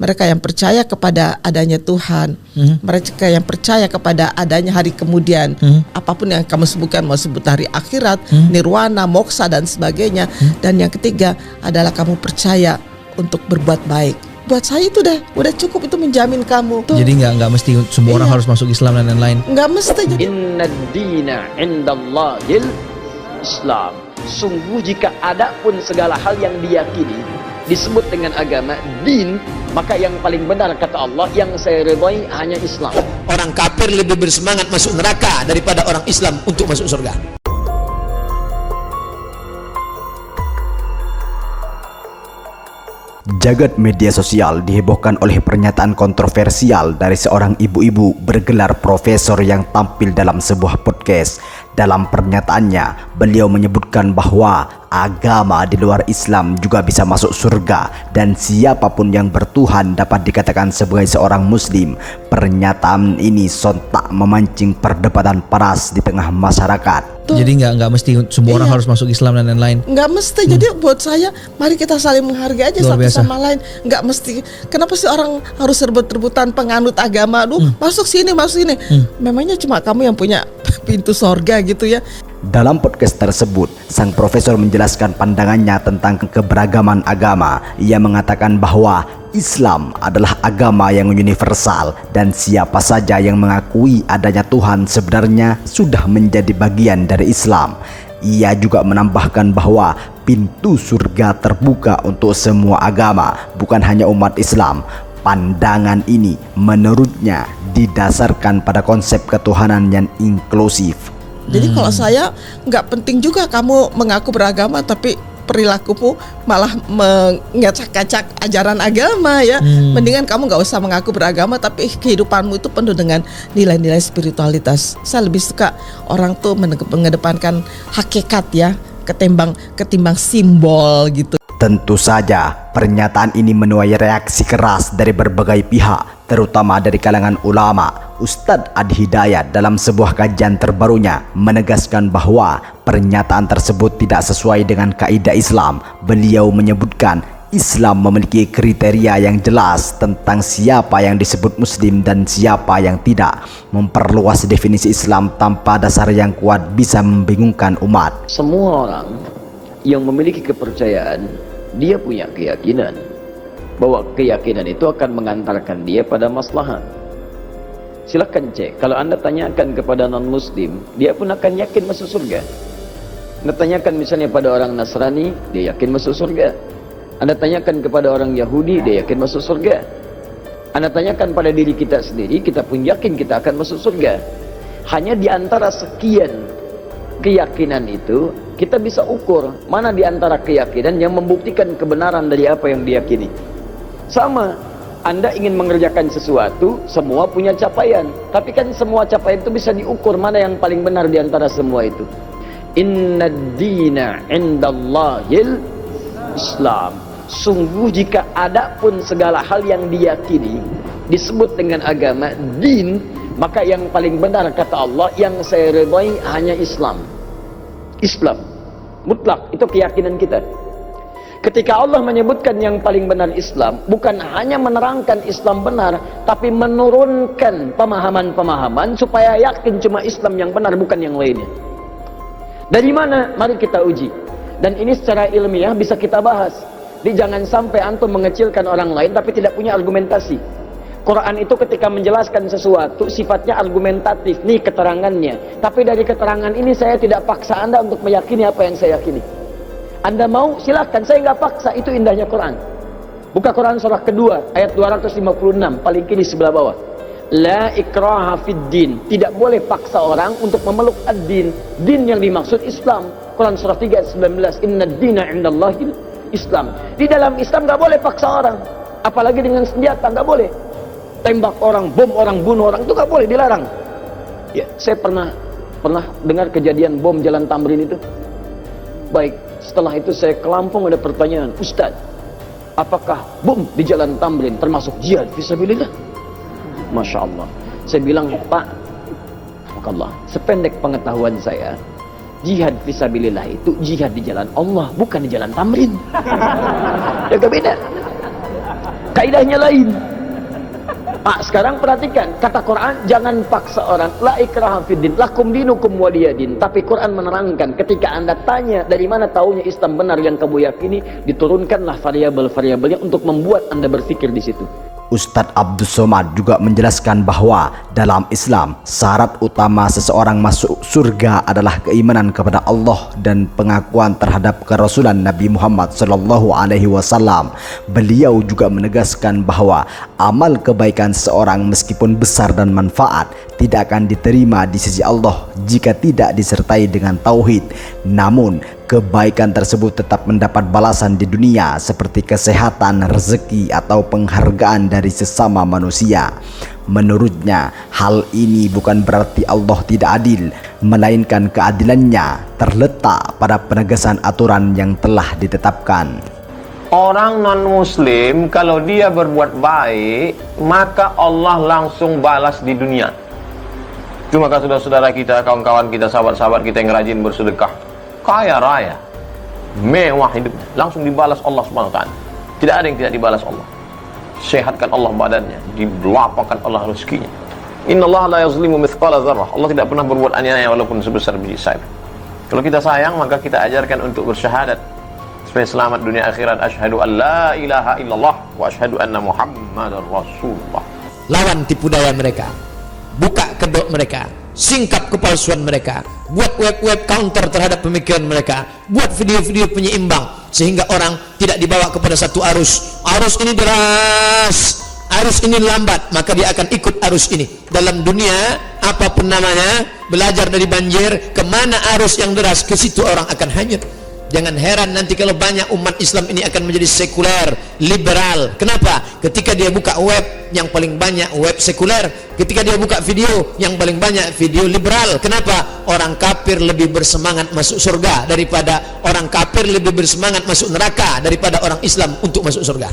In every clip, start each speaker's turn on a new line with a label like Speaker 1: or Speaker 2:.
Speaker 1: mereka yang percaya kepada adanya Tuhan, mereka yang percaya kepada adanya hari kemudian, apapun yang kamu sebutkan, mau sebut hari akhirat, nirwana, moksa dan sebagainya. Dan yang ketiga adalah kamu percaya untuk berbuat baik. Buat saya itu udah cukup, itu menjamin kamu. Tuh.
Speaker 2: Jadi nggak mesti semua orang harus masuk Islam dan lain-lain.
Speaker 1: Nggak mesti.
Speaker 3: Inna dina indallahil Islam. Sungguh jika ada pun segala hal yang diyakini disebut dengan agama, din, maka yang paling benar kata Allah, yang saya ridhai hanya Islam.
Speaker 4: Orang kafir lebih bersemangat masuk neraka daripada orang Islam untuk masuk surga.
Speaker 5: Jagat media sosial dihebohkan oleh pernyataan kontroversial dari seorang ibu-ibu bergelar profesor yang tampil dalam sebuah podcast. Dalam pernyataannya, beliau menyebutkan bahwa agama di luar Islam juga bisa masuk surga dan siapapun yang bertuhan dapat dikatakan sebagai seorang muslim. Pernyataan ini sontak memancing perdebatan panas di tengah masyarakat.
Speaker 1: Tuh.
Speaker 2: Jadi nggak mesti semua orang harus masuk Islam dan lain-lain.
Speaker 1: Nggak mesti. Jadi buat saya, mari kita saling menghargai aja satu sama lain. Nggak mesti. Kenapa sih orang harus rebut-rebutan penganut agama? Masuk sini. Memangnya cuma kamu yang punya pintu sorga gitu ya?
Speaker 5: Dalam podcast tersebut, sang profesor menjelaskan pandangannya tentang keberagaman agama. Ia mengatakan bahwa Islam adalah agama yang universal dan siapa saja yang mengakui adanya Tuhan sebenarnya sudah menjadi bagian dari Islam. Ia juga menambahkan bahwa pintu surga terbuka untuk semua agama, bukan hanya umat Islam. Pandangan ini menurutnya didasarkan pada konsep ketuhanan yang inklusif.
Speaker 1: Jadi kalau saya, nggak penting juga kamu mengaku beragama tapi perilakumu malah mengacak-acak ajaran agama ya. Mendingan kamu nggak usah mengaku beragama tapi kehidupanmu itu penuh dengan nilai-nilai spiritualitas. Saya lebih suka orang tuh mengedepankan hakikat ya, ketimbang simbol gitu.
Speaker 5: Tentu saja pernyataan ini menuai reaksi keras dari berbagai pihak, terutama dari kalangan ulama. Ustadz Adi Hidayat dalam sebuah kajian terbarunya menegaskan bahwa pernyataan tersebut tidak sesuai dengan kaidah Islam. Beliau menyebutkan Islam memiliki kriteria yang jelas tentang siapa yang disebut muslim dan siapa yang tidak. Memperluas definisi Islam tanpa dasar yang kuat bisa membingungkan umat.
Speaker 3: Semua orang yang memiliki kepercayaan, dia punya keyakinan bahwa keyakinan itu akan mengantarkan dia pada maslahat. Silakan cek, kalau Anda tanyakan kepada non-muslim, dia pun akan yakin masuk surga. Anda tanyakan misalnya pada orang Nasrani, dia yakin masuk surga. Anda tanyakan kepada orang Yahudi, dia yakin masuk surga. Anda tanyakan pada diri kita sendiri, kita pun yakin kita akan masuk surga. Hanya di antara sekian keyakinan itu, kita bisa ukur mana di antara keyakinan yang membuktikan kebenaran dari apa yang diyakini. Sama, Anda ingin mengerjakan sesuatu, semua punya capaian. Tapi kan semua capaian itu bisa diukur mana yang paling benar di antara semua itu. Inna dina indallahil Islam. Sungguh jika ada pun segala hal yang diyakini disebut dengan agama, din, maka yang paling benar kata Allah, yang saya ridhai hanya Islam. Islam mutlak, itu keyakinan kita. Ketika Allah menyebutkan yang paling benar Islam, bukan hanya menerangkan Islam benar, tapi menurunkan pemahaman-pemahaman supaya yakin cuma Islam yang benar, bukan yang lainnya. Dari mana? Mari kita uji. Dan ini secara ilmiah bisa kita bahas. Jadi jangan sampai antum mengecilkan orang lain tapi tidak punya argumentasi. Quran itu ketika menjelaskan sesuatu sifatnya argumentatif, nih keterangannya. Tapi dari keterangan ini saya tidak paksa Anda untuk meyakini apa yang saya yakini. Anda mau silakan, saya nggak paksa, itu indahnya Quran. Buka Quran surah kedua ayat 256 paling kiri sebelah bawah. La ikraha fid din, tidak boleh paksa orang untuk memeluk ad-din. Din yang dimaksud Islam. Quran surah 3 ayat 19, inna dina indallahil Islam. Di dalam Islam nggak boleh paksa orang, apalagi dengan senjata, nggak boleh. Tembak orang, bom orang, bunuh orang, itu nggak boleh, dilarang. Ya, saya pernah dengar kejadian bom Jalan Tamrin itu. Baik, setelah itu saya ke Lampung, ada pertanyaan, Ustadz, apakah bom di Jalan Tamrin termasuk jihad fisabilillah? Masya Allah. Saya bilang, Pak, Allah, sependek pengetahuan saya, jihad fisabilillah itu jihad di jalan Allah, bukan di Jalan Tamrin. Jaga beda. kaidahnya lain. Sekarang perhatikan kata Quran, jangan paksa orang, la ikraha fiddin, lakum dinukum waliyadin. Tapi Quran menerangkan, ketika Anda tanya dari mana taunya Islam benar yang kamu yakini, diturunkanlah variabel-variabelnya untuk membuat Anda berpikir di situ.
Speaker 5: Ustadz Abdus Somad juga menjelaskan bahwa dalam Islam syarat utama seseorang masuk surga adalah keimanan kepada Allah dan pengakuan terhadap kerasulan Nabi Muhammad SAW. Beliau juga menegaskan bahwa amal kebaikan seseorang meskipun besar dan manfaat tidak akan diterima di sisi Allah jika tidak disertai dengan tauhid. Namun kebaikan tersebut tetap mendapat balasan di dunia seperti kesehatan, rezeki atau penghargaan dari sesama manusia. Menurutnya, hal ini bukan berarti Allah tidak adil, melainkan keadilannya terletak pada penegasan aturan yang telah ditetapkan.
Speaker 6: Orang non-muslim kalau dia berbuat baik, maka Allah langsung balas di dunia. Itu maka saudara-saudara kita, kawan-kawan kita, sahabat-sahabat kita yang rajin bersedekah, kaya raya, mewah hidupnya, langsung dibalas Allah SWT. Tidak ada yang tidak dibalas Allah. Sehatkan Allah badannya, dilapangkan Allah rezekinya. Innallaha la yazlimu mithqala dzarrah. Allah tidak pernah berbuat aniaya walaupun sebesar biji sayap. Kalau kita sayang, maka kita ajarkan untuk bersyahadat supaya selamat dunia akhirat. Asyhadu an la ilaha illallah wa asyhadu anna Muhammadar Rasulullah.
Speaker 4: Lawan tipu daya mereka, buka kedok mereka, singkap kepalsuan mereka, buat web-web counter terhadap pemikiran mereka, buat video-video penyeimbang sehingga orang tidak dibawa kepada satu arus. Arus ini deras, arus ini lambat, maka dia akan ikut arus ini. Dalam dunia apapun namanya, belajar dari banjir, kemana arus yang deras, ke situ orang akan hanyut. Jangan heran nanti kalau banyak umat Islam ini akan menjadi sekuler, liberal. Kenapa? Ketika dia buka web, yang paling banyak web sekuler. Ketika dia buka video, yang paling banyak video liberal. Kenapa? Orang kafir lebih bersemangat masuk surga daripada orang kafir lebih bersemangat masuk neraka daripada orang Islam untuk masuk surga.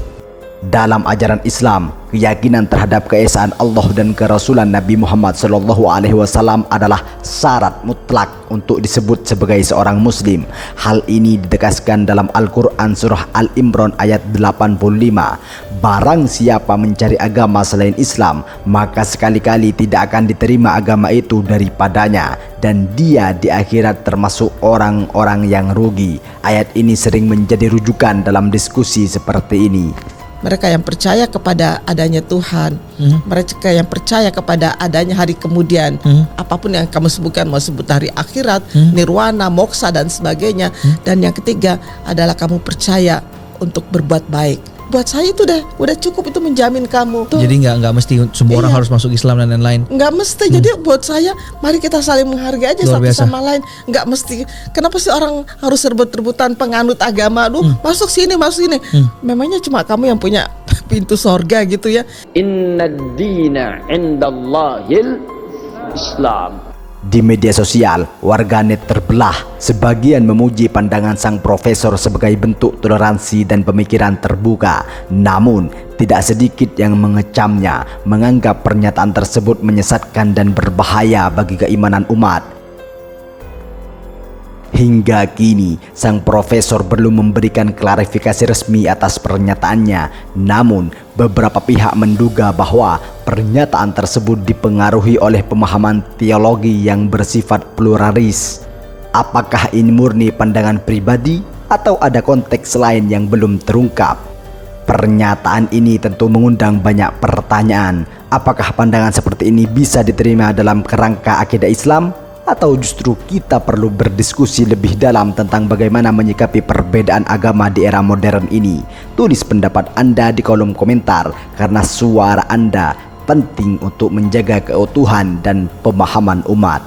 Speaker 5: Dalam ajaran Islam, keyakinan terhadap keesaan Allah dan kerasulan Nabi Muhammad SAW adalah syarat mutlak untuk disebut sebagai seorang muslim. Hal ini ditegaskan dalam Al-Quran surah Al-Imran ayat 85. Barang siapa mencari agama selain Islam, maka sekali-kali tidak akan diterima agama itu daripadanya, dan dia di akhirat termasuk orang-orang yang rugi. Ayat ini sering menjadi rujukan dalam diskusi seperti ini.
Speaker 1: Mereka yang percaya kepada adanya Tuhan, mereka yang percaya kepada adanya hari kemudian, apapun yang kamu sebutkan, mau sebut hari akhirat, nirwana, moksa dan sebagainya. Dan yang ketiga adalah kamu percaya untuk berbuat baik. Buat saya itu udah cukup, itu menjamin kamu. Tuh.
Speaker 2: Jadi nggak mesti semua orang harus masuk Islam dan lain-lain.
Speaker 1: Nggak mesti. Jadi buat saya, mari kita saling menghargai aja satu sama lain. Nggak mesti. Kenapa sih orang harus rebut-rebutan penganut agama? Masuk sini, masuk sini. Memangnya cuma kamu yang punya pintu sorga gitu ya?
Speaker 3: Inna dina indallahil Islam.
Speaker 5: Di media sosial, warganet terbelah. Sebagian memuji pandangan sang profesor sebagai bentuk toleransi dan pemikiran terbuka. Namun, tidak sedikit yang mengecamnya, menganggap pernyataan tersebut menyesatkan dan berbahaya bagi keimanan umat. Hingga kini, sang profesor belum memberikan klarifikasi resmi atas pernyataannya. Namun, beberapa pihak menduga bahwa pernyataan tersebut dipengaruhi oleh pemahaman teologi yang bersifat pluralis. Apakah ini murni pandangan pribadi atau ada konteks lain yang belum terungkap? Pernyataan ini tentu mengundang banyak pertanyaan. Apakah pandangan seperti ini bisa diterima dalam kerangka akidah Islam? Atau justru kita perlu berdiskusi lebih dalam tentang bagaimana menyikapi perbedaan agama di era modern ini? Tulis pendapat Anda di kolom komentar, karena suara Anda penting untuk menjaga keutuhan dan pemahaman umat.